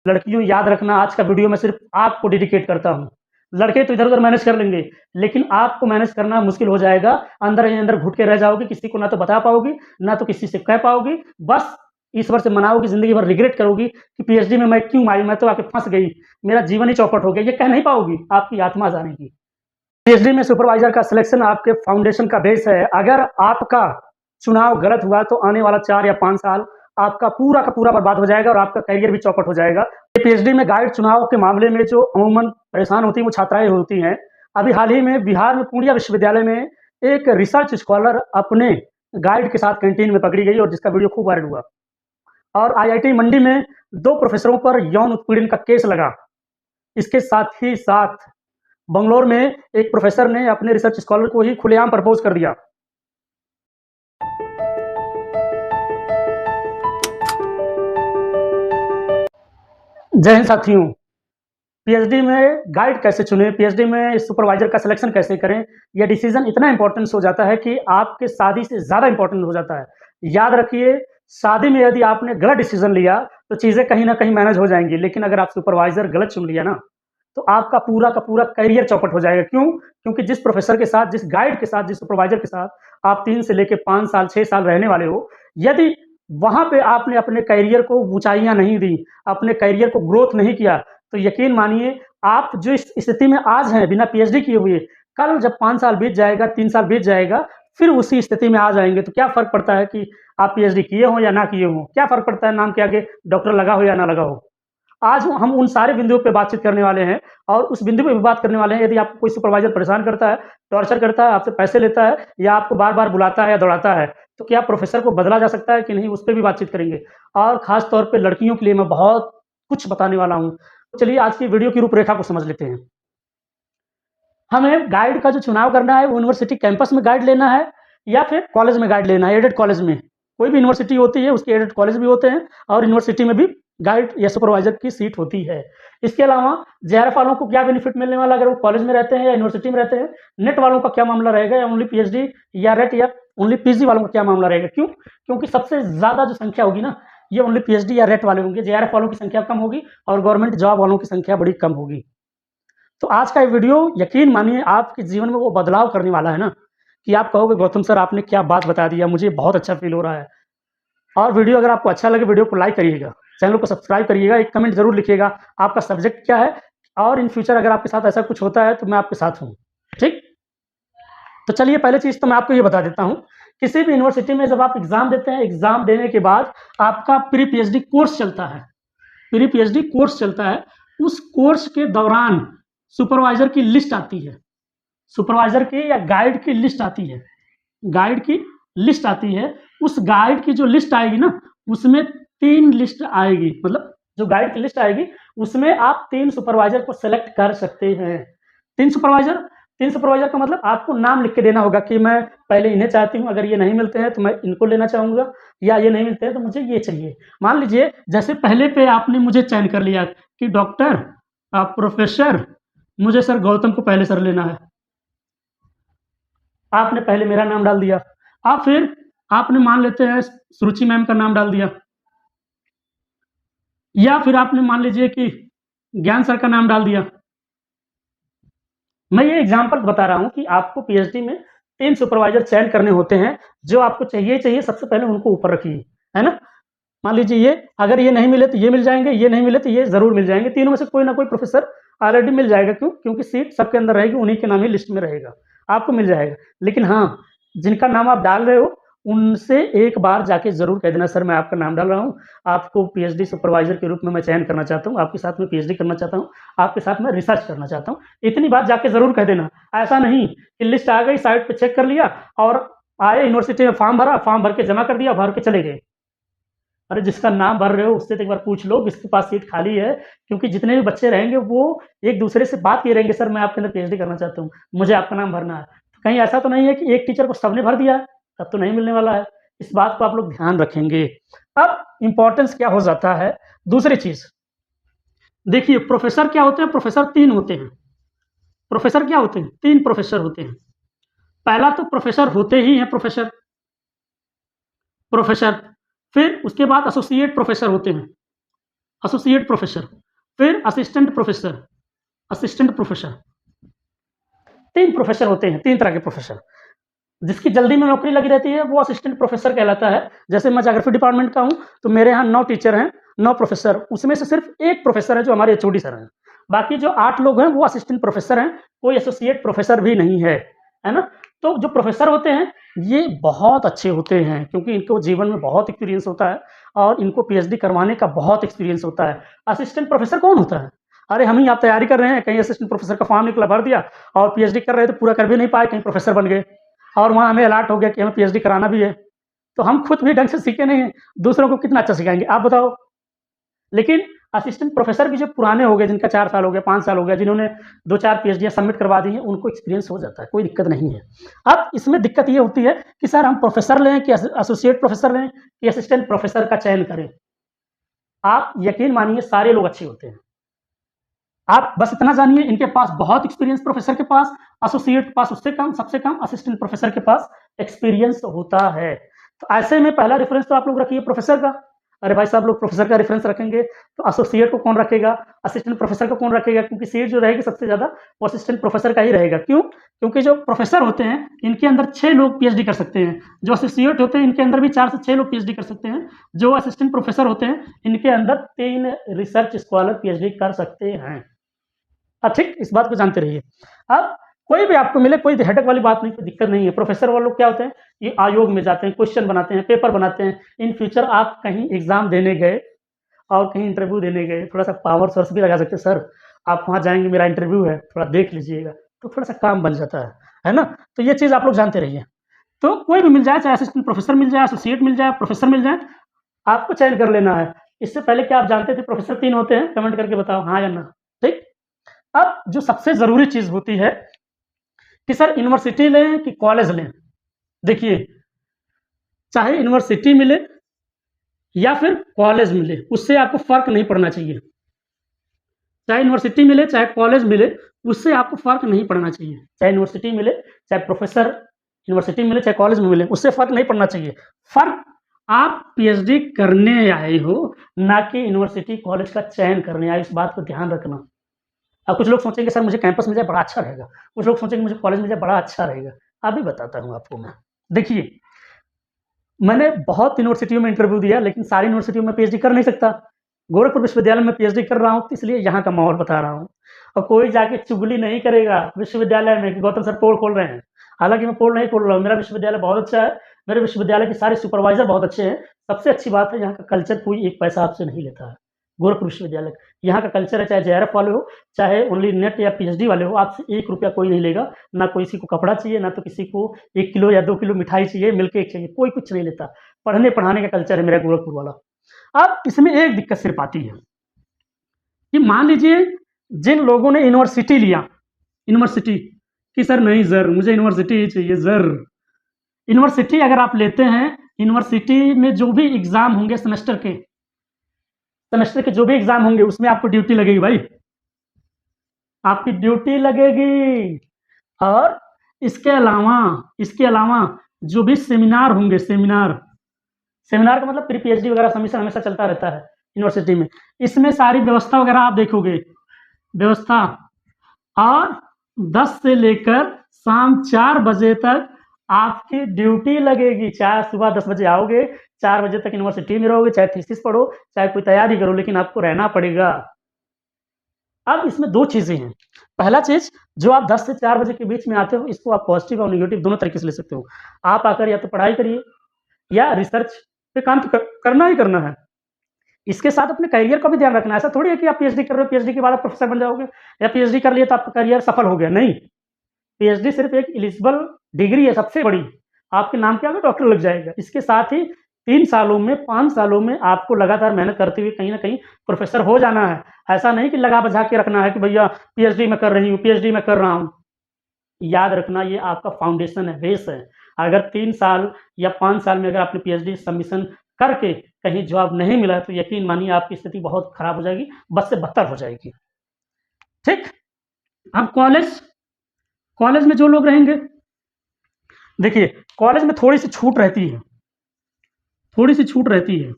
लड़कियों याद रखना, आज का वीडियो मैं सिर्फ़ आपको डेडिकेट करता हूँ। लड़के तो इधर-उधर मैनेज कर लेंगे, लेकिन आपको मैनेज करना मुश्किल हो जाएगा। अंदर ही अंदर घुट के रह जाओगे, किसी को ना तो बता पाओगी, ना तो किसी से कह पाओगी। बस ईश्वर से मनाओगी, ज़िंदगी भर रिग्रेट करोगी कि पीएचडी में मैं क्यों आई, मैं तो आके फँस गई, मेरा जीवन ही चौपट हो गया। ये कह नहीं पाओगी, आपकी आत्मा जानेगी। पीएचडी में सुपरवाइज़र का सिलेक्शन आपके फाउंडेशन का बेस है। अगर आपका चुनाव गलत हुआ तो आने वाला 4 या 5 साल आपका पूरा का पूरा बर्बाद हो जाएगा और आपका करियर भी चौपट हो जाएगा। पीएचडी में गाइड चुनाव के मामले में जो अमूमन परेशान होती हैं, वो छात्राएँ होती हैं। अभी हाल ही में बिहार में पूर्णिया विश्वविद्यालय में एक रिसर्च स्कॉलर अपने गाइड के साथ कैंटीन में पकड़ी गई और जिसका वीडियो खूब वायरल हुआ। और आईआईटी मंडी में 2 प्रोफ़ेसरों पर यौन उत्पीड़न का केस लगा। इसके साथ ही साथ बंगलौर में एक प्रोफ़ेसर ने अपने रिसर्च स्कॉलर को ही खुलेआम प्रपोज़ कर दिया। जय हिंद साथियों, पीएचडी में गाइड कैसे चुनें, पीएचडी में सुपरवाइज़र का सिलेक्शन कैसे करें, यह डिसीज़न इतना इम्पोर्टेंस हो जाता है कि आपके शादी से ज़्यादा इम्पोर्टेंट हो जाता है। याद रखिए, शादी में यदि आपने गलत डिसीज़न लिया, तो चीज़ें कहीं न कहीं मैनेज हो जाएँगी, लेकिन अगर आप सुपरवाइज़र गलत चुन लिया ना, तो आपका पूरा का पूरा करियर चौपट हो जाएगा। क्यों? क्योंकि जिस प्रोफ़ेसर के साथ, जिस गाइड के साथ, जिस सुपरवाइज़र के साथ आप 3 से लेके 5 साल, 6 साल रहने वाले हो, यदि वहाँ पे आपने अपने करियर को ऊँचाइयाँ नहीं दी, अपने करियर को ग्रोथ नहीं किया, तो यकीन मानिए आप जो इस स्थिति में आज हैं बिना पीएचडी किए हुए, कल जब 5 साल बीत जाएगा, 3 साल बीत जाएगा, फिर उसी स्थिति में आ जाएँगे। तो क्या फ़र्क पड़ता है कि आप पीएचडी किए हों या ना किए हों? क्या फ़र्क पड़ता है नाम के आगे डॉक्टर लगा हो या ना लगा हो? आज हम उन सारे बिंदुओं पे बातचीत करने वाले हैं और उस बिंदु पे भी बात करने वाले हैं। यदि आपको कोई सुपरवाइज़र परेशान करता है, टॉर्चर करता है, आपसे पैसे लेता है या आपको बार-बार बुलाता है या दौड़ाता है, तो क्या प्रोफ़ेसर को बदला जा सकता है कि नहीं, उस पे भी बातचीत करेंगे। और ख़ास तौर पे लड़कियों के लिए मैं बहुत कुछ बताने वाला हूँ। तो चलिए आज की वीडियो की रूपरेखा को समझ लेते हैं। हमें गाइड का जो चुनाव करना है, वो यूनिवर्सिटी कैंपस में गाइड लेना है या फिर कॉलेज में गाइड लेना है, एडेड कॉलेज में। कोई भी यूनिवर्सिटी होती है, उसके एडेड कॉलेज भी होते हैं और यूनिवर्सिटी में भी गाइड या सुपरवाइज़र की सीट होती है। इसके अलावा जेआरएफ वालों को क्या बेनिफिट मिलने वाला है अगर वो कॉलेज में रहते हैं या यूनिवर्सिटी में रहते हैं? नेट वालों का क्या मामला रहेगा या ओनली पीएचडी या रेट या ओनली पीजी वालों का क्या मामला रहेगा? क्यों? क्योंकि सबसे ज़्यादा जो संख्या होगी ना, ये ओनली पीएचडी या रेट वाले होंगे, जेआरएफ वालों की संख्या कम होगी और गवर्नमेंट जॉब वालों की संख्या बड़ी कम होगी। तो आज का ये वीडियो यकीन मानिए आपके जीवन में वो बदलाव करने वाला है ना, कि आप कहोगे गौतम सर आपने क्या बात बता दिया, मुझे बहुत अच्छा फ़ील हो रहा है। और वीडियो अगर आपको अच्छा लगे वीडियो को लाइक करिएगा, चैनल को सब्सक्राइब करिएगा, एक कमेंट ज़रूर लिखिएगा, आपका सब्जेक्ट क्या है और इन फ्यूचर अगर आपके साथ ऐसा कुछ होता है तो मैं आपके साथ हूँ, ठीक? तो चलिए पहली चीज़ तो मैं आपको ये बता देता हूँ, किसी भी यूनिवर्सिटी में जब आप एग्ज़ाम देते हैं, एग्ज़ाम देने के बाद आपका प्री पीएचडी कोर्स चलता है। प्री पीएचडी कोर्स चलता है, उस कोर्स के दौरान सुपरवाइज़र की लिस्ट आती है। सुपरवाइज़र की या गाइड की लिस्ट आती है। गाइड की लिस्ट आती है, उस गाइड की जो लिस्ट आएगी ना, उसमें 3 लिस्ट आएगी, मतलब जो गाइड की लिस्ट आएगी, उसमें आप 3 सुपरवाइज़र को सेलेक्ट कर सकते हैं। 3 सुपरवाइज़र 3 सुपरवाइज़र का मतलब आपको नाम लिख के देना होगा कि मैं पहले इन्हें चाहती हूँ, अगर ये नहीं मिलते हैं तो मैं इनको लेना चाहूँगा या ये नहीं मिलते हैं तो मुझे ये चाहिए। मान लीजिए जैसे पहले पे आपने मुझे चयन कर लिया कि डॉक्टर प्रोफ़ेसर मुझे सर गौतम को पहले सर लेना है। आपने पहले मेरा नाम डाल दिया। अब फिर आपने मान लेते हैं सुरुचि मैम का नाम डाल दिया। या फिर आपने मान लीजिए कि ज्ञान सर का नाम डाल दिया। मैं ये एग्ज़ाम्पल बता रहा हूँ कि आपको पीएचडी में 3 सुपरवाइज़र चयन करने होते हैं, जो आपको चाहिए ही चाहिए सबसे पहले उनको ऊपर रखिए, है ना? मान लीजिए ये अगर ये नहीं मिले तो ये मिल जाएँगे, ये नहीं मिले तो ये ज़रूर मिल जाएँगे। तीनों में से कोई ना कोई प्रोफ़ेसर ऑलरेडी मिल जाएगा। क्यों? क्योंकि सीट सबके अंदर रहेगी, उन्हीं के नाम ही लिस्ट में रहेगा, आपको मिल जाएगा। लेकिन हाँ, जिनका नाम आप डाल रहे हो, उनसे एक बार जाके ज़रूर कह देना सर मैं आपका नाम डाल रहा हूँ, आपको पीएचडी सुपरवाइज़र के रूप में मैं चयन करना चाहता हूँ, आपके साथ में पीएचडी करना चाहता हूँ, आपके साथ में रिसर्च करना चाहता हूँ। इतनी बात जाके ज़रूर कह देना। ऐसा नहीं कि लिस्ट आ गई, साइट पे चेक कर लिया और आए यूनिवर्सिटी में फॉर्म भरा, फॉर्म भर के जमा कर दिया, भर के चले गए। अरे जिसका नाम भर रहे हो उससे तो एक बार पूछ लो किसके पास सीट खाली है, क्योंकि जितने भी बच्चे रहेंगे वो एक दूसरे से बात किए रहेंगे, सर मैं आपके अंदर पीएचडी करना चाहता हूँ, मुझे आपका नाम भरना है। कहीं ऐसा तो नहीं है कि एक टीचर को सबने भर दिया है, तब तो नहीं मिलने वाला है। इस बात को आप लोग ध्यान रखेंगे। अब इम्पोर्टेंस क्या हो जाता है, दूसरी चीज़ देखिए प्रोफ़ेसर क्या होते हैं, प्रोफ़ेसर 3 होते हैं। प्रोफ़ेसर क्या होते हैं? 3 प्रोफ़ेसर होते हैं। पहला तो प्रोफ़ेसर होते ही हैं प्रोफ़ेसर, प्रोफ़ेसर, फिर उसके बाद एसोसिएट प्रोफ़ेसर होते हैं। एसोसिएट प्रोफ़ेसर, फिर असिस्टेंट प्रोफ़ेसर। 3 प्रोफ़ेसर होते हैं, 3 तरह के प्रोफ़ेसर। जिसकी जल्दी में नौकरी लगी रहती है, वो असिस्टेंट प्रोफ़ेसर कहलाता है। जैसे मैं ज्योग्राफ़ी डिपार्टमेंट का हूँ, तो मेरे यहाँ 9 टीचर हैं, 9 प्रोफ़ेसर, उसमें से सिर्फ़ 1 प्रोफ़ेसर है जो हमारे एचओडी सर हैं। बाकी जो 8 लोग हैं, वो असिस्टेंट प्रोफ़ेसर हैं, कोई एसोसिएट प्रोफ़ेसर भी नहीं है ना? तो जो प्रोफ़ेसर होते हैं, ये बहुत अच्छे होते हैं क्योंकि इनको जीवन में बहुत एक्सपीरियंस होता है और इनको पीएचडी करवाने का बहुत एक्सपीरियंस होता है। असिस्टेंट प्रोफ़ेसर कौन होता है? अरे हम ही आप तैयारी कर रहे हैं, कहीं असिस्टेंट प्रोफ़ेसर का फ़ॉर्म निकला, भर दिया और पीएचडी कर रहे थे, पूरा कर भी नहीं पाए, कहीं प्रोफ़ेसर बन गए। और वहाँ हमें अलॉट हो गया कि हमें पीएचडी कराना भी है। तो हम खुद भी ढंग से सीखे नहीं हैं, दूसरों को कितना अच्छा सिखाएँगे, आप बताओ? लेकिन असिस्टेंट प्रोफ़ेसर भी जो पुराने हो गए, जिनका 4 साल हो गया, 5 साल हो गया, जिन्होंने 2-4 पीएचडीयाँ सबमिट करवा दी हैं, उनको एक्सपीरियंस हो जाता है, कोई दिक्कत नहीं है। अब इसमें दिक्कत ये होती है कि सर हम प्रोफ़ेसर लें कि एसोसिएट प्रोफ़ेसर लें कि असिस्टेंट प्रोफ़ेसर का चयन करें? आप यकीन मानिए सारे लोग अच्छे होते हैं। आप बस इतना जानिए इनके पास बहुत एक्सपीरियंस प्रोफ़ेसर के पास, एसोसिएट के पास उससे कम, सबसे कम असिस्टेंट प्रोफ़ेसर के पास एक्सपीरियंस होता है। तो ऐसे में पहला रेफ़रेंस तो आप लोग रखिए प्रोफ़ेसर का। अरे भाई साहब लोग प्रोफ़ेसर का रेफ़रेंस रखेंगे, तो एसोसिएट को कौन रखेगा? असिस्टेंट प्रोफ़ेसर को कौन रखेगा? क्योंकि सीट जो रहेगी सबसे ज़्यादा वो असिस्टेंट प्रोफ़ेसर का ही रहेगा। क्यों? क्योंकि जो प्रोफ़ेसर होते हैं, इनके अंदर 6 लोग पीएचडी कर सकते हैं। जो एसोसिएट होते हैं, इनके अंदर भी 4 से 6 लोग पीएचडी कर सकते हैं। जो असिस्टेंट प्रोफ़ेसर होते हैं, इनके अंदर 3 रिसर्च स्कॉलर पीएचडी कर सकते हैं। ठीक, इस बात को जानते रहिए। अब कोई भी आपको मिले, कोई हेडेक वाली बात नहीं, कोई दिक्कत नहीं है। प्रोफ़ेसर वो लोग क्या होते हैं, ये आयोग में जाते हैं, क्वेश्चन बनाते हैं, पेपर बनाते हैं। इन फ्यूचर आप कहीं एग्ज़ाम देने गए और कहीं इंटरव्यू देने गए, थोड़ा-सा पावर सोर्स भी लगा सकते हैं, सर आप वहाँ जाएँगे, मेरा इंटरव्यू है, थोड़ा देख लीजिएगा, तो थोड़ा-सा काम बन जाता है ना? तो ये चीज़ आप लोग जानते रहिए। तो कोई भी मिल जाए, चाहे असिस्टेंट प्रोफ़ेसर मिल जाए, एसोसिएट मिल जाए, प्रोफ़ेसर मिल जाए, आपको चयन कर लेना है। इससे पहले क्या आप जानते थे प्रोफ़ेसर 3 होते हैं? कमेंट करके बताओ हाँ या ना? ठीक? अब जो सबसे ज़रूरी चीज़ होती है कि सर यूनिवर्सिटी लें कि कॉलेज लें? देखिए, चाहे यूनिवर्सिटी मिले या फिर कॉलेज मिले, उससे आपको फ़र्क नहीं पड़ना चाहिए। चाहे यूनिवर्सिटी मिले, चाहे कॉलेज मिले, उससे आपको फ़र्क नहीं पड़ना चाहिए। चाहे यूनिवर्सिटी मिले, चाहे प्रोफ़ेसर यूनिवर्सिटी मिले, चाहे कॉलेज में मिले, उससे फ़र्क नहीं पड़ना चाहिए। फ़र्क आप पीएचडी करने आए हो, ना कि यूनिवर्सिटी, कॉलेज का चयन करने आए, इस बात को ध्यान रखना। अब कुछ लोग सोचेंगे सर मुझे कैंपस मिल जाए बड़ा अच्छा रहेगा, कुछ लोग सोचेंगे मुझे कॉलेज मिल जाए बड़ा अच्छा रहेगा। अभी बताता हूँ आपको मैं। देखिए, मैंने बहुत यूनिवर्सिटियों में इंटरव्यू दिया लेकिन सारी यूनिवर्सिटियों में पीएचडी कर नहीं सकता। गोरखपुर विश्वविद्यालय में पीएचडी कर रहा हूँ तो इसलिए यहाँ का माहौल बता रहा हूँ। और कोई जाके चुगली नहीं करेगा विश्वविद्यालय में कि गौतम सर पोल खोल रहे हैं। हालाँकि मैं पोल नहीं खोल रहा हूँ, मेरा विश्वविद्यालय बहुत अच्छा है, मेरे विश्वविद्यालय के सारे सुपरवाइज़र बहुत अच्छे हैं। सबसे अच्छी बात है यहाँ का कल्चर कोई एक पैसा आपसे नहीं लेता है। गोरखपुर विश्वविद्यालय का। यहाँ का कल्चर है चाहे जेआरएफ वाले हो, चाहे ओनली नेट या पीएचडी वाले हो, आपसे ₹1 कोई नहीं लेगा। ना किसी को कपड़ा चाहिए, ना तो किसी को 1 किलो या 2 किलो मिठाई चाहिए, मिल्क केक चाहिए, कोई कुछ नहीं लेता। पढ़ने-पढ़ाने का कल्चर है मेरा गोरखपुर वाला। अब इसमें एक दिक्कत सिर्फ़ आती है कि मान लीजिए जिन लोगों ने यूनिवर्सिटी कि सर नहीं सर मुझे यूनिवर्सिटी ही चाहिए सर। यूनिवर्सिटी अगर आप लेते हैं, यूनिवर्सिटी में जो भी एग्ज़ाम होंगे सेमेस्टर के जो भी एग्ज़ाम होंगे उसमें आपको ड्यूटी लगेगी भाई। आपकी ड्यूटी लगेगी और इसके अलावा जो भी सेमिनार होंगे सेमिनार का मतलब प्री पीएचडी वगैरह सबमिशन हमेशा चलता रहता है यूनिवर्सिटी में। इसमें सारी व्यवस्था वगैरह आप देखोगे, व्यवस्था और 10 से लेकर शाम 4 बजे तक आपकी ड्यूटी लगेगी। चाहे सुबह 10 बजे आओगे, 4 बजे तक यूनिवर्सिटी में रहोगे, चाहे थीसिस पढ़ो, चाहे कोई तैयारी करो, लेकिन आपको रहना पड़ेगा। अब इसमें 2 चीज़ें हैं। पहला चीज़ जो आप 10 से 4 बजे के बीच में आते हो, इसको आप पॉज़िटिव और नेगेटिव दोनों तरीके से ले सकते हो। आप आकर या तो पढ़ाई करिए या रिसर्च पे काम तो करना ही करना है। इसके साथ अपने करियर का भी ध्यान रखना है। ऐसा थोड़ी है कि आप पीएचडी कर रहे हो, पीएचडी के बाद आप प्रोफ़ेसर बन जाओगे या पीएचडी कर लिया तो आपका करियर सफल हो गया, नहीं। पीएचडी सिर्फ़ एक एलिजिबल डिग्री है सबसे बड़ी। आपके नाम के आगे डॉक्टर लग जाएगा। इसके साथ ही 3 सालों में, 5 सालों में आपको लगातार मेहनत करते हुए कहीं न कहीं प्रोफ़ेसर हो जाना है। ऐसा नहीं कि लगा-बझा के रखना है कि भैया पीएचडी मैं कर रही हूँ, पीएचडी मैं कर रहा हूँ। याद रखना ये आपका फाउंडेशन है, बेस है। अगर 3 साल या 5 साल में अगर आपने पीएचडी सबमिशन करके कहीं जॉब नहीं मिला तो यकीन मानिए आपकी स्थिति बहुत खराब हो जाएगी, बद से बदतर हो जाएगी। ठीक? अब कॉलेज में जो लोग रहेंगे देखिए कॉलेज में थोड़ी-सी छूट रहती है, थोड़ी-सी छूट रहती है।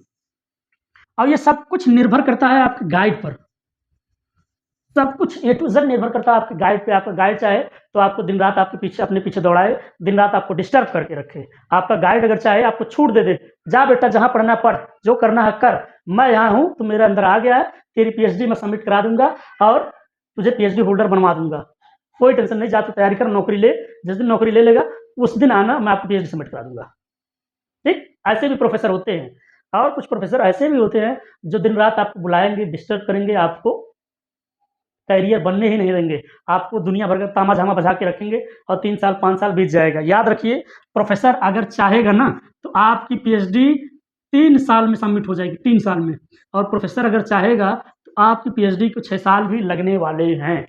और ये सब कुछ निर्भर करता है आपके गाइड पर। सब कुछ ए टू ज़ेड निर्भर करता है आपके गाइड पे। आपका गाइड चाहे तो आपको दिन-रात आपके पीछे अपने पीछे दौड़ाए, दिन-रात आपको डिस्टर्ब करके रखे। आपका गाइड अगर चाहे आपको छूट दे दे, "जा बेटा जहाँ पढ़ना है पढ़, जो करना है कर, मैं यहाँ हूँ, तू मेरे अंदर आ गया है, तेरी पीएचडी मैं सबमिट करा दूँगा और तुझे पीएचडी होल्डर बनवा दूँगा। कोई टेंशन नहीं, जा तू तैयारी कर, नौकरी ले, जिस दिन नौकरी ले लेगा, उस दिन आना, मैं आपको पीएचडी सबमिट करा दूँगा।" ठीक? ऐसे भी प्रोफ़ेसर होते हैं और कुछ प्रोफ़ेसर ऐसे भी होते हैं, जो दिन-रात आपको बुलाएँगे, डिस्टर्ब करेंगे, आपको करियर बनने ही नहीं देंगे। आपको दुनिया भर का तामा-झामा बजा के रखेंगे और 3 साल, 5 साल बीत जाएगा। याद रखिए, प्रोफ़ेसर अगर चाहेगा ना, तो आपकी पीएचडी 3 साल में सबमिट हो जाएगी, 3 साल में। और प्रोफ़ेसर अगर चाहेगा, तो आपकी पीएचडी को 6 साल भी लगने वाले हैं।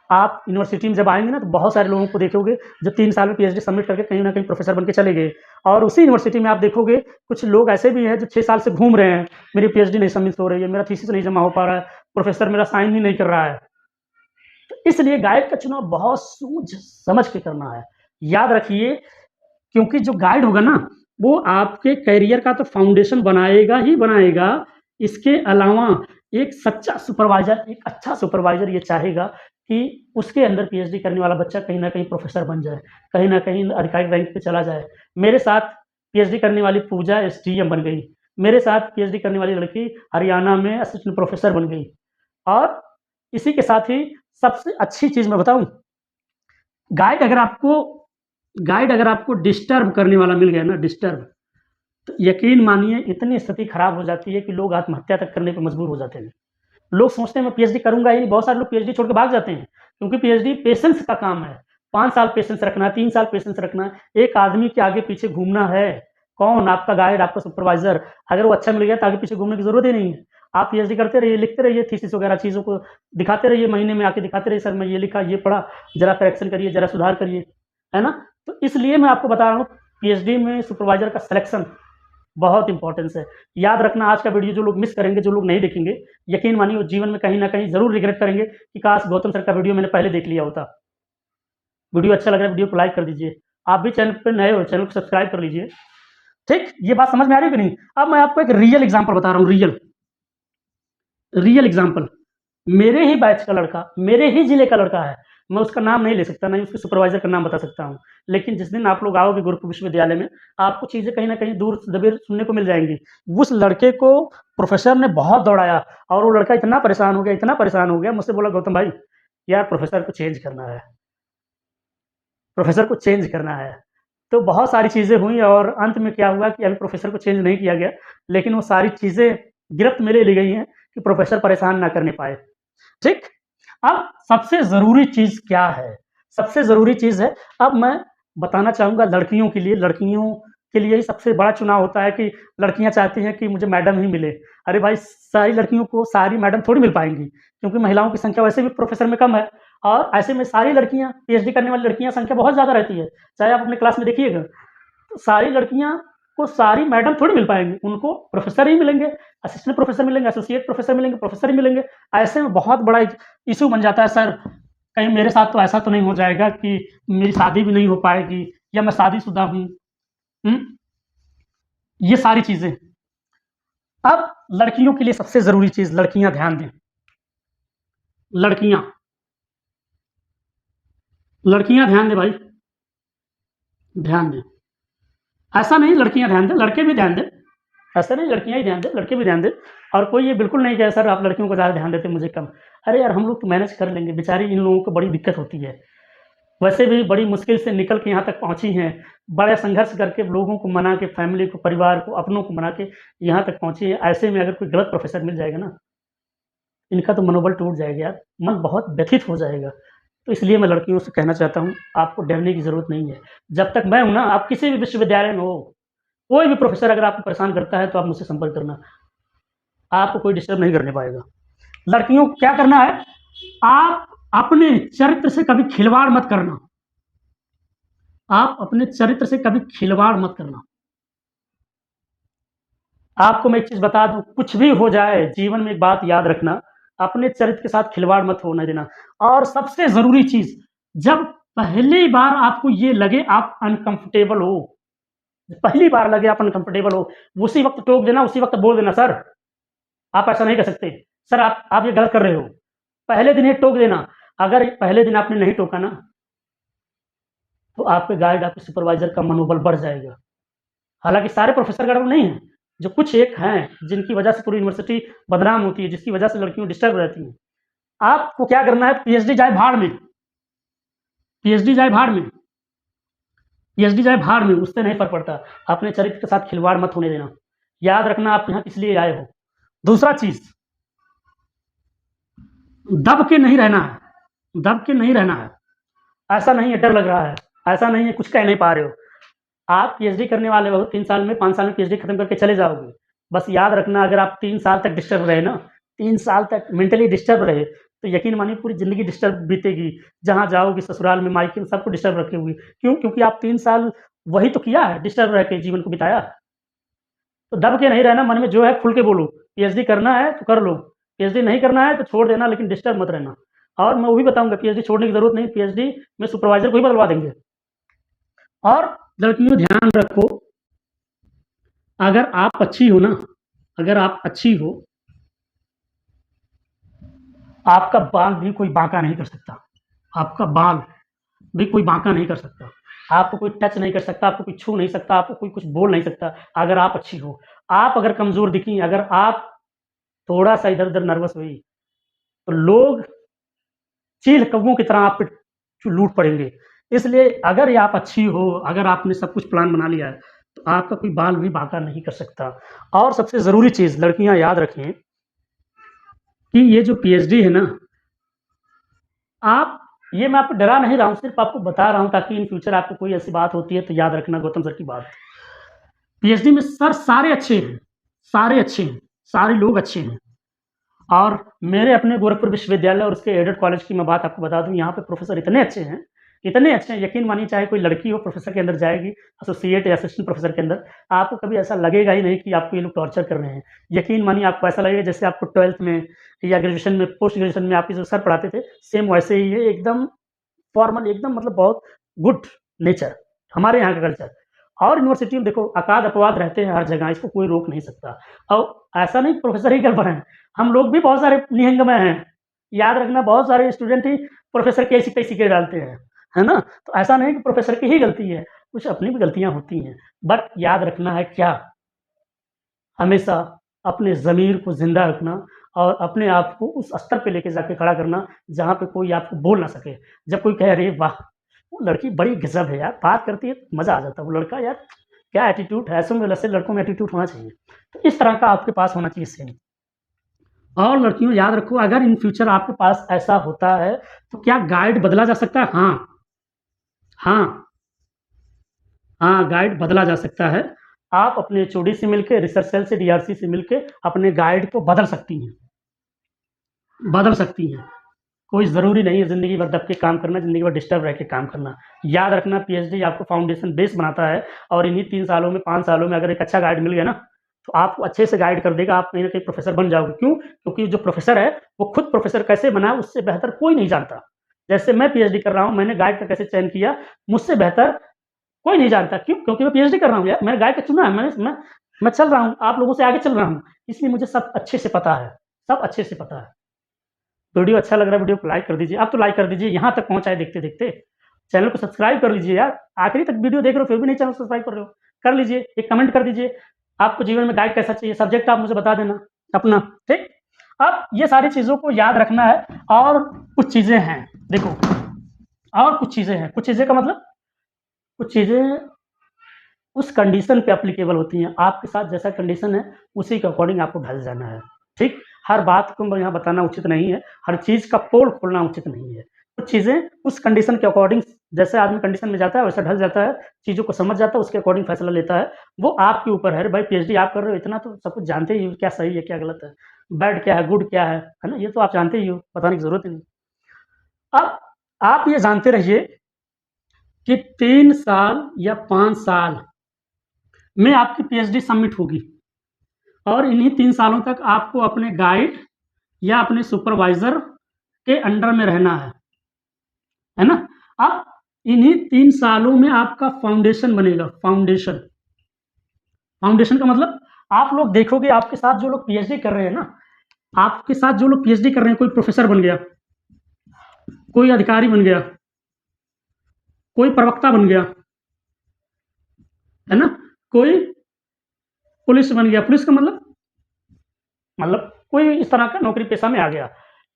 आप यूनिवर्सिटी में जब आएँगे ना, तो बहुत सारे लोगों को देखोगे, जो 3 साल में पीएचडी सबमिट करके कहीं न कहीं प्रोफ़ेसर बन के चले गए। और उसी यूनिवर्सिटी में आप देखोगे, कुछ लोग ऐसे भी हैं, जो 6 साल से घूम रहे हैं, मेरी पीएचडी नहीं सबमिट हो रही है, मेरा थीसिस नहीं जमा हो पा रहा है, प्रोफ़ेसर मेरा साइन ही नहीं कर रहा है। तो इसलिए गाइड का चुनाव बहुत सूझ-समझ के करना है। याद रखिए, क्योंकि जो गाइड होगा ना, वो आपके करियर का तो फाउंडेशन बनाएगा ही बनाएगा। इसके अलावा एक सच्चा सुपरवाइज़र, एक अच्छा सुपरवाइज़र ये चाहेगा कि उसके अंदर पीएचडी करने वाला बच्चा कहीं न कहीं प्रोफ़ेसर बन जाए, कहीं न कहीं अधिकारी रैंक पे चला जाए। मेरे साथ पीएचडी करने वाली पूजा एसडीएम बन गई। मेरे साथ पीएचडी करने वाली लड़की हरियाणा में असिस्टेंट प्रोफ़ेसर बन गई। और इसी के साथ ही सबसे अच्छी चीज़ मैं बताऊँ, गाइड अगर आपको गाइड अगर आपको डिस्टर्ब करने वाला मिल गया ना, डिस्टर्ब, तो यकीन मानिए इतनी स्थिति खराब हो जाती है कि लोग आत्महत्या तक करने पे मजबूर हो जाते हैं। लोग सोचते हैं मैं पीएचडी करूँगा ही नहीं, बहुत सारे लोग पीएचडी छोड़ के भाग जाते हैं, क्योंकि पीएचडी पेशेंस का काम है। 5 साल पेशेंस रखना है, 3 साल पेशेंस रखना है, एक आदमी के आगे-पीछे घूमना है। कौन? आपका गाइड, आपका सुपरवाइज़र। अगर वो अच्छा मिल गया तो आगे-पीछे घूमने की ज़रूरत ही नहीं है। आप पीएचडी करते रहिए, लिखते रहिए थीसिस वगैरह चीज़ों को दिखाते रहिए, महीने में आके दिखाते रहिए, सर मैं ये लिखा, ये पढ़ा, ज़रा करेक्शन करिए, ज़रा सुधार करिए, है ना? तो इसलिए मैं आपको बता रहा हूँ, पीएचडी में सुपरवाइज़र का सिलेक्शन बहुत इम्पोर्टेंस है। याद रखना, आज का वीडियो जो लोग मिस करेंगे, जो लोग नहीं देखेंगे, यकीन मानिए वो जीवन में कहीं न कहीं ज़रूर रिग्रेट करेंगे कि काश गौतम सर का वीडियो मैंने पहले देख लिया होता। वीडियो अच्छा लग रहा है, वीडियो को लाइक कर दीजिए। आप भी चैनल पे नए हो, चैनल को सब्सक्राइब कर लीजिए। ठीक? ये बात समझ में आ रही है कि नहीं? अब मैं आपको एक रियल एग्ज़ाम्पल बता रहा हूँ, रियल एग्ज़ाम्पल। मेरे ही बैच का लड़का, मेरे ही ज़िले का लड़का है। मैं उसका नाम नहीं ले सकता, ना ही उसके सुपरवाइज़र का नाम बता सकता हूँ। लेकिन जिस दिन आप लोग आओगे गोरखपुर विश्वविद्यालय में, आपको चीज़ें कहीं न कहीं दूर-दबेर सुनने को मिल जाएँगी। उस लड़के को प्रोफ़ेसर ने बहुत दौड़ाया और वो लड़का इतना परेशान हो गया, इतना परेशान हो गया, मुझसे बोला, "गौतम भाई, यार प्रोफ़ेसर को चेंज करना है, प्रोफ़ेसर को चेंज करना है।" तो बहुत सारी चीज़ें हुई और अंत में क्या हुआ कि अभी प्रोफ़ेसर को चेंज नहीं किया गया, लेकिन वो सारी चीज़ें गिरफ्त में ले ली गई हैं कि प्रोफ़ेसर परेशान ना करने पाए। ठीक? अब सबसे ज़रूरी चीज़ क्या है? सबसे ज़रूरी चीज़ है, अब मैं बताना चाहूँगा लड़कियों के लिए ही सबसे बड़ा चुनाव होता है कि लड़कियाँ चाहती हैं कि मुझे मैडम ही मिले। अरे भाई, सारी लड़कियों को सारी मैडम थोड़ी मिल पाएँगी, क्योंकि महिलाओं की संख्या वैसे भी प्रोफ़ेसर में कम है और ऐसे में सारी लड़कियाँ पीएचडी करने वाली लड़कियाँ संख्या बहुत ज़्यादा रहती है। चाहे आप अपने क्लास में देखिएगा, तो सारी लड़कियाँ को सारी मैडम थोड़ी मिल पाएँगी, उनको प्रोफ़ेसर ही मिलेंगे, असिस्टेंट प्रोफ़ेसर मिलेंगे, एसोसिएट प्रोफ़ेसर मिलेंगे, प्रोफ़ेसर ही मिलेंगे। ऐसे में बहुत बड़ा एक इश्यू बन जाता है, सर कहीं मेरे साथ तो ऐसा तो नहीं हो जाएगा कि मेरी शादी भी नहीं हो पाएगी या मैं शादीशुदा हूँ। हुँ? ये सारी चीज़ें। अब लड़कियों के लिए सबसे ज़रूरी चीज़, लड़कियाँ ध्यान दें। लड़कियाँ, लड़कियाँ ध्यान दें भाई, ध्यान दें। ऐसा नहीं लड़कियाँ ध्यान दें, लड़के भी ध्यान दें। ऐसा नहीं लड़कियाँ ही ध्यान दें, लड़के भी ध्यान दें। और कोई ये बिल्कुल नहीं कहे, सर आप लड़कियों को ज़्यादा ध्यान देते हैं, मुझे कम। अरे यार, हम लोग तो मैनेज कर लेंगे, बेचारी इन लोगों को बड़ी दिक्कत होती है। वैसे भी बड़ी मुश्किल से निकल के यहाँ तक पहुँची हैं, बड़ा संघर्ष करके लोगों को मना के, फैमिली को, परिवार को, अपनों को मना के यहाँ तक पहुँची है। ऐसे में अगर कोई गलत प्रोफ़ेसर मिल जाएगा ना, इनका तो मनोबल टूट जाएगा यार, मन बहुत व्यथित हो जाएगा। तो इसलिए मैं लड़कियों से कहना चाहता हूँ, आपको डरने की ज़रूरत नहीं है। जब तक मैं हूँ ना, आप किसी भी विश्वविद्यालय में हो, कोई भी प्रोफ़ेसर अगर आपको परेशान करता है, तो आप मुझसे संपर्क करना। आपको कोई डिस्टर्ब नहीं करने पाएगा। लड़कियों को क्या करना है, आप अपने चरित्र से कभी खिलवाड़ मत करना। आप अपने चरित्र से कभी खिलवाड़ मत करना। आपको मैं एक चीज़ बता दूँ, कुछ भी हो जाए, जीवन में एक बात याद रखना, अपने चरित्र के साथ खिलवाड़ मत होने देना। और सबसे ज़रूरी चीज़, जब पहली बार आपको ये लगे आप अनकम्फ़र्टेबल हो, पहली बार लगे आप अनकम्फ़र्टेबल हो, उसी वक़्त टोक देना, उसी वक़्त बोल देना, सर आप ऐसा नहीं कर सकते, सर आप ये गलत कर रहे हो। पहले दिन ही टोक देना, अगर पहले दिन आपने नहीं टोका ना, तो आपके गाइड, आपके सुपरवाइज़र का मनोबल बढ़ जाएगा। हालाँकि सारे प्रोफ़ेसर गड़बड़ नहीं हैं, जो कुछ एक हैं, जिनकी वजह से पूरी यूनिवर्सिटी बदनाम होती है, जिसकी वजह से लड़कियाँ डिस्टर्ब रहती हैं। आपको क्या करना है, पीएचडी जाए भाड़ में, पीएचडी जाए भाड़ में, पीएचडी जाए भाड़ में, उससे नहीं फ़र्क पड़ता। अपने चरित्र के साथ खिलवाड़ मत होने देना। याद रखना आप यहाँ किस लिए आए हो। दूसरा चीज़, दब के नहीं रहना है, दब के नहीं रहना है। ऐसा नहीं है डर लग रहा है, ऐसा नहीं है कुछ कह नहीं पा रहे हो। आप पीएचडी करने वाले हो, 3 साल में 5 साल में पीएचडी खत्म करके चले जाओगे। बस याद रखना, अगर आप 3 साल तक डिस्टर्ब रहे ना, 3 साल तक मेंटली डिस्टर्ब रहे, तो यकीन मानिए पूरी ज़िंदगी डिस्टर्ब बीतेगी। जहाँ जाओगे ससुराल में, मायके में, सबको डिस्टर्ब रखे हुए। क्यों? क्योंकि आप 3 साल वही तो किया है, डिस्टर्ब रह के जीवन को बिताया। तो दब के नहीं रहना, मन में जो है खुल के बोलो। पीएचडी करना है तो कर लो, पीएचडी नहीं करना है तो छोड़ देना, लेकिन डिस्टर्ब मत रहना। और मैं वो भी बताऊँगा, पीएचडी छोड़ने की ज़रूरत नहीं, पीएचडी में सुपरवाइज़र को ही बदलवा देंगे। और लड़कियों ध्यान रखो, अगर आप अच्छी हो ना, अगर आप अच्छी हो, आपका बाल भी कोई बांका नहीं कर सकता, आपका बाल भी कोई बांका नहीं कर सकता, आपको कोई टच नहीं कर सकता, आपको कोई छू नहीं सकता, आपको कोई कुछ बोल नहीं सकता, अगर आप अच्छी हो। आप अगर कमज़ोर दिखी, अगर आप थोड़ा-सा इधर-उधर नर्वस हुई, तो लोग चील कौवों की तरह आप पे लूट पड़ेंगे। इसलिए अगर आप अच्छी हो, अगर आपने सब कुछ प्लान बना लिया है, तो आपका कोई बाल भी बांका नहीं कर सकता। और सबसे ज़रूरी चीज़ लड़कियाँ याद रखें कि ये जो पीएचडी है ना, आप ये मैं आपको डरा नहीं रहा हूँ, सिर्फ़ आपको बता रहा हूँ ताकि इन फ्यूचर आपको कोई ऐसी बात होती है तो याद रखना गौतम सर की बात। पीएचडी में सर सारे अच्छे हैं, सारे अच्छे हैं, सारे लोग अच्छे हैं। और मेरे अपने गोरखपुर विश्वविद्यालय और उसके एडेड कॉलेज की मैं बात आपको बता दूँ, यहाँ पे प्रोफ़ेसर इतने अच्छे हैं, यकीन मानिए चाहे कोई लड़की हो प्रोफ़ेसर के अंदर जाएगी, एसोसिएट या असिस्टेंट प्रोफ़ेसर के अंदर, आपको कभी ऐसा लगेगा ही नहीं कि आपको ये लोग टॉर्चर कर रहे हैं। यकीन मानिए आपको ऐसा लगेगा जैसे आपको 12th में या ग्रेजुएशन में, पोस्ट ग्रेजुएशन में आपके जो सर पढ़ाते थे, सेम वैसे ही है, एकदम फॉर्मल, एकदम मतलब बहुत गुड नेचर, हमारे यहाँ का कल्चर। और यूनिवर्सिटी में देखो अकाद-अपवाद रहते हैं हर जगह, इसको कोई रोक नहीं सकता। और ऐसा नहीं प्रोफ़ेसर ही गड़बड़ हैं, हम लोग भी बहुत सारे निहंग में हैं। याद रखना बहुत सारे स्टूडेंट ही प्रोफ़ेसर की ऐसी-तैसी के डालते हैं, है ना? तो ऐसा नहीं कि प्रोफ़ेसर की ही गलती है, कुछ अपनी भी गलतियाँ होती हैं। बट याद रखना है क्या? हमेशा अपने ज़मीर को ज़िंदा रखना और अपने आप को उस स्तर पे लेके जाके खड़ा करना, जहाँ पे कोई आपको बोल ना सके। जब कोई कहे, "अरे वाह! वो लड़की बड़ी गज़ब है यार, बात करती है, मज़ा आ जाता है। वो लड़का यार क्या एटीट्यूड है।" ऐसे लड़कों में एटीट्यूड होना चाहिए। तो इस तरह का आपके पास होना चाहिए सेम। और लड़कियों याद रखो, अगर इन फ्यूचर आपके पास ऐसा होता है, तो क्या गाइड बदला जा सकता है? हाँ। हाँ, हाँ, गाइड बदला जा सकता है। आप अपने एचओडी से मिलके, रिसर्च सेल से, डीआरसी से मिलके अपने गाइड को बदल सकती हैं, बदल सकती हैं। कोई ज़रूरी नहीं है ज़िंदगी भर दब के काम करना, ज़िंदगी भर डिस्टर्ब रह के काम करना। याद रखना पीएचडी आपको फाउंडेशन बेस बनाता है और इन्हीं 3 सालों में, 5 सालों में अगर एक अच्छा गाइड मिल गया ना, तो आपको अच्छे से गाइड कर देगा, आप कहीं न कहीं प्रोफ़ेसर बन जाओगे। क्यों? क्योंकि जो प्रोफ़ेसर है, वो खुद प्रोफ़ेसर कैसे बना है, उससे बेहतर कोई नहीं जानता। जैसे मैं पीएचडी कर रहा हूँ, मैंने गाइड का कैसे चयन किया, मुझसे बेहतर कोई नहीं जानता। क्यों? क्योंकि मैं पीएचडी कर रहा हूँ यार, मैंने गाइड का चुना है, मैं चल रहा हूँ, आप लोगों से आगे चल रहा हूँ, इसलिए मुझे सब अच्छे से पता है, सब अच्छे से पता है। वीडियो अच्छा लग रहा है, वीडियो को लाइक कर दीजिए। अब तो लाइक कर दीजिए, यहाँ तक पहुँचा है देखते-देखते। चैनल को सब्सक्राइब कर लीजिए यार, आखिरी तक वीडियो देख रहे हो फिर भी नहीं चैनल सब्सक्राइब कर रहे हो, कर लीजिए। एक कमेंट कर दीजिए, आपको जीवन में गाइड कैसा चाहिए, सब्जेक्ट आप मुझे बता देना अपना, ठीक? अब ये सारी चीज़ों को याद रखना है और कुछ चीज़ें हैं, देखो और कुछ चीज़ें हैं, कुछ चीज़ें का मतलब कुछ चीज़ें उस कंडीशन पे एप्लीकेबल होती हैं। आपके साथ जैसा कंडीशन है, उसी के अकॉर्डिंग आपको ढल जाना है, ठीक? हर बात को मैं यहाँ बताना उचित नहीं है, हर चीज़ का पोल खोलना उचित नहीं है। कुछ चीज़ें उस कंडीशन के अकॉर्डिंग जैसे आदमी कंडीशन में जाता है, वैसा ढल जाता है, चीज़ों को समझ जाता है, उसके अकॉर्डिंग फैसला लेता है। वो आपके ऊपर है। अरे भाई पीएचडी आप कर रहे हो, इतना तो सब कुछ जानते ही हो, क्या सही है, क्या गलत है, बैड क्या है, गुड क्या है ना? ये तो आप जानते ही हो, बताने की ज़रूरत ही नहीं। अब आप ये जानते रहिए कि 3 साल या 5 साल में आपकी पीएचडी सबमिट होगी और इन्हीं 3 सालों तक आपको अपने गाइड या अपने सुपरवाइज़र के अंडर में रहना है ना? अब इन्हीं 3 सालों में आपका फाउंडेशन बनेगा, फाउंडेशन। फाउंडेशन का मतलब आप लोग देखोगे आपके साथ जो लोग पीएचडी कर रहे हैं ना, आपके साथ जो लोग पीएचडी कर रहे हैं, कोई प्रोफ़ेसर बन गया, कोई अधिकारी बन गया, कोई प्रवक्ता बन गया, है ना? कोई पुलिस बन गया, पुलिस का मतलब कोई इस तरह का नौकरी पेशा में आ गया।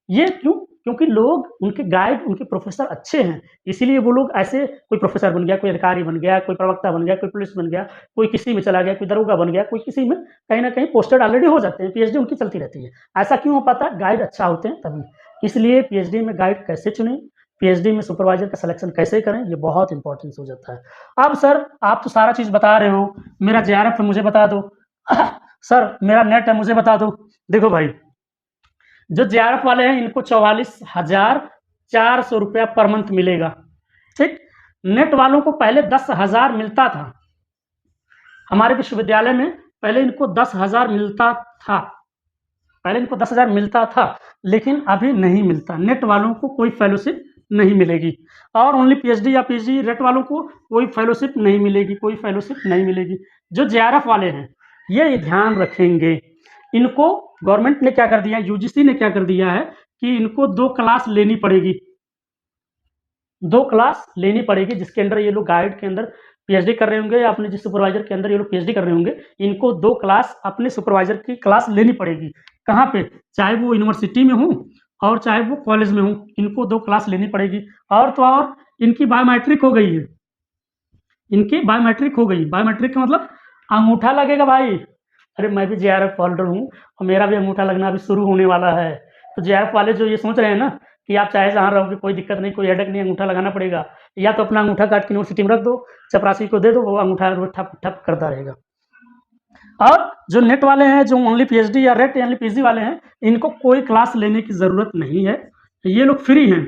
ये क्यों? क्योंकि लोग उनके गाइड, उनके प्रोफ़ेसर अच्छे हैं, इसीलिए वो लोग ऐसे कोई प्रोफ़ेसर बन गया, कोई अधिकारी बन गया, कोई प्रवक्ता बन गया, कोई पुलिस बन गया, कोई किसी में चला गया, कोई दरोगा बन गया, कोई किसी में कहीं न कहीं पोस्टेड ऑलरेडी हो जाते हैं, पीएचडी उनकी चलती रहती है। ऐसा क्यों हो पाता है? गाइड अच्छा होते हैं तभी। इसलिए पीएचडी में गाइड कैसे चुनें, पीएचडी में सुपरवाइज़र का सिलेक्शन कैसे करें, ये बहुत इम्पोर्टेंस हो जाता है। अब सर आप तो सारा चीज़ बता रहे हो, मेरा जेआरएफ है मुझे बता दो। सर मेरा नेट है मुझे बता दो। देखो भाई, जो जेआरएफ वाले हैं इनको 44,400 रुपया पर मंथ मिलेगा, ठीक? नेट वालों को पहले 10,000 मिलता था। हमारे विश्वविद्यालय में पहले इनको 10,000 मिलता था। पहले इनको 10,000 मिलता था, लेकिन अभी नहीं मिलता। नेट वालों को कोई फेलोशिप नहीं मिलेगी और ओनली पीएचडी या पीजी रेट वालों को कोई फेलोशिप नहीं मिलेगी, कोई फेलोशिप नहीं मिलेगी। जो जेआरएफ वाले हैं, ये ध्यान रखेंगे। इनको गवर्नमेंट ने क्या कर दिया है, यूजीसी ने क्या कर दिया है कि इनको 2 क्लास लेनी पड़ेगी। 2 क्लास लेनी पड़ेगी जिसके अंदर ये लोग गाइड के अंदर पीएचडी कर रहे होंगे या अपने जिस सुपरवाइजर के अंदर ये लोग पीएचडी कर रहे होंगे, इनको 2 क्लास अपने सुपरवाइजर की क्लास लेनी पड़ेगी। कहाँ पे? चाहे वो यूनिवर्सिटी में हो और चाहे वो कॉलेज में हो, इनको 2 क्लास लेनी पड़ेगी। और तो और इनकी बायोमेट्रिक हो गई है। इनकी बायोमेट्रिक हो गई। बायोमेट्रिक का मतलब अंगूठा लगेगा भाई। अरे मैं भी जेआरएफ होल्डर हूँ और मेरा भी अंगूठा लगना अभी शुरू होने वाला है। तो जेआरएफ वाले जो ये सोच रहे हैं ना कि आप चाहे जहाँ रहोगे कोई दिक्कत नहीं, कोई हेडेक नहीं, अंगूठा लगाना पड़ेगा, या तो अपना अंगूठा काट के यूनिवर्सिटी में रख दो, चपरासी को दे दो, वो अंगूठा रोज ठप ठप करता रहेगा। और जो नेट वाले हैं, जो ओनली पीएचडी या रेट यानी पीजी वाले हैं, इनको कोई क्लास लेने की ज़रूरत नहीं है, ये लोग फ्री हैं।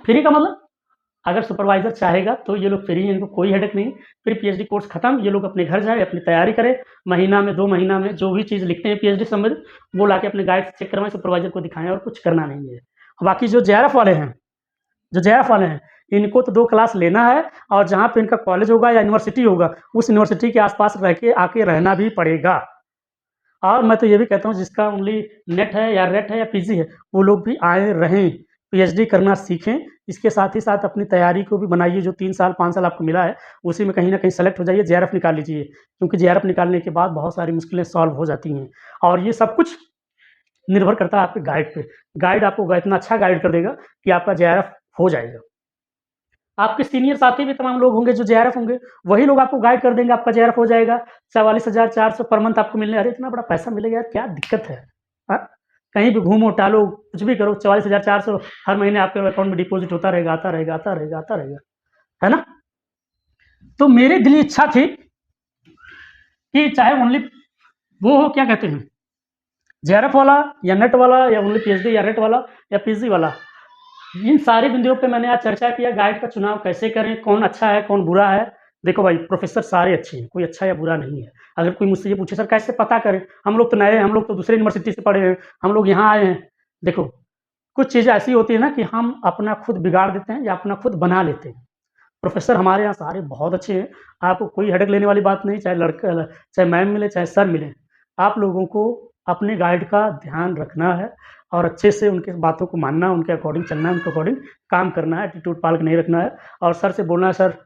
फ्री का मतलब अगर सुपरवाइजर चाहेगा तो ये लोग फ्री हैं, इनको कोई हेडेक नहीं। फिर पीएचडी कोर्स खत्म, ये लोग अपने घर जाए, अपनी तैयारी करें, महीना में 2 महीना में जो भी चीज़ लिखते हैं पीएचडी संबंधित, वो लाके अपने गाइड से चेक करवाएं, सुपरवाइजर को दिखाएं और कुछ करना नहीं है। बाकी जो जेआरएफ वाले हैं, इनको तो 2 क्लास लेना है और जहाँ पे इनका कॉलेज होगा या यूनिवर्सिटी होगा, उस यूनिवर्सिटी के आसपास रह के आके रहना भी पड़ेगा। और मैं तो ये भी कहता हूँ जिसका ओनली नेट है या रेट है या पीजी है, वो लोग भी आए रहें, पीएचडी करना सीखें। इसके साथ ही साथ अपनी तैयारी को भी बनाइए। जो 3 साल 5 साल आपको मिला है, उसी में कहीं न कहीं सेलेक्ट हो जाइए, जेआरएफ निकाल लीजिए, क्योंकि जेआरएफ निकालने के बाद बहुत सारी मुश्किलें सॉल्व हो जाती हैं। और ये सब कुछ निर्भर करता है आपके गाइड पे। गाइड आपको इतना अच्छा गाइड कर देगा कि आपका जेआरएफ हो जाएगा। आपके सीनियर साथी भी तमाम लोग होंगे जो जेआरएफ होंगे, वही लोग आपको गाइड कर देंगे, आपका जेआरएफ हो जाएगा। 44,400 पर मंथ आपको मिलने, अरे इतना बड़ा पैसा मिलेगा यार, क्या दिक्कत है? हाँ? कहीं भी घूमो, टहलो, कुछ भी करो, 44,400 हर महीने आपके अकाउंट में डिपॉज़िट होता रहेगा, आता रहेगा, आता रहेगा, आता रहेगा, है ना? तो मेरी दिली इच्छा थी कि चाहे ओनली वो हो, क्या कहते हैं, जेआरएफ वाला या नेट वाला या ओनली पीएचडी या रेट वाला या पीजी वाला, इन सारे बिंदुओं पे मैंने आज चर्चा किया। गाइड का चुनाव कैसे करें, कौन अच्छा है, कौन बुरा है। देखो भाई, प्रोफ़ेसर सारे अच्छे हैं, कोई अच्छा या बुरा नहीं है। अगर कोई मुझसे ये पूछे, सर कैसे पता करें? हम लोग तो नए हैं, हम लोग तो दूसरे यूनिवर्सिटी से पढ़े हैं, हम लोग यहाँ आए हैं। देखो, कुछ चीज़ें ऐसी होती है ना कि हम अपना खुद बिगाड़ देते हैं या अपना खुद बना लेते हैं। प्रोफ़ेसर हमारे यहाँ सारे बहुत अच्छे हैं, आपको कोई हेडेक लेने वाली बात नहीं, चाहे मैम मिले, चाहे सर मिले। आप लोगों को अपने गाइड का ध्यान रखना है और अच्छे से उनकी बातों को मानना, उनके अकॉर्डिंग चलना है, उनके अकॉर्डिंग काम करना है, एटीट्यूड पाल के नहीं रखना है और सर से बोलना है, सर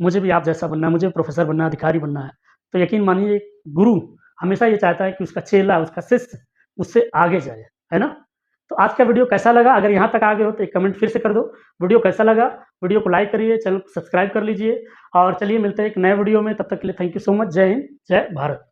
मुझे भी आप जैसा बनना है, मुझे प्रोफ़ेसर बनना है, अधिकारी बनना है। तो यकीन मानिए गुरु हमेशा ये चाहता है कि उसका चेला, उसका शिष्य उससे आगे जाए, है ना? तो आज का वीडियो कैसा लगा? अगर यहाँ तक आ गए हो तो एक कमेंट फिर से कर दो। वीडियो कैसा लगा? वीडियो को लाइक करिए, चैनल को सब्सक्राइब कर लीजिए और चलिए मिलते हैं एक नए वीडियो में। तब तक के लिए थैंक यू सो मच। जय हिंद, जय भारत।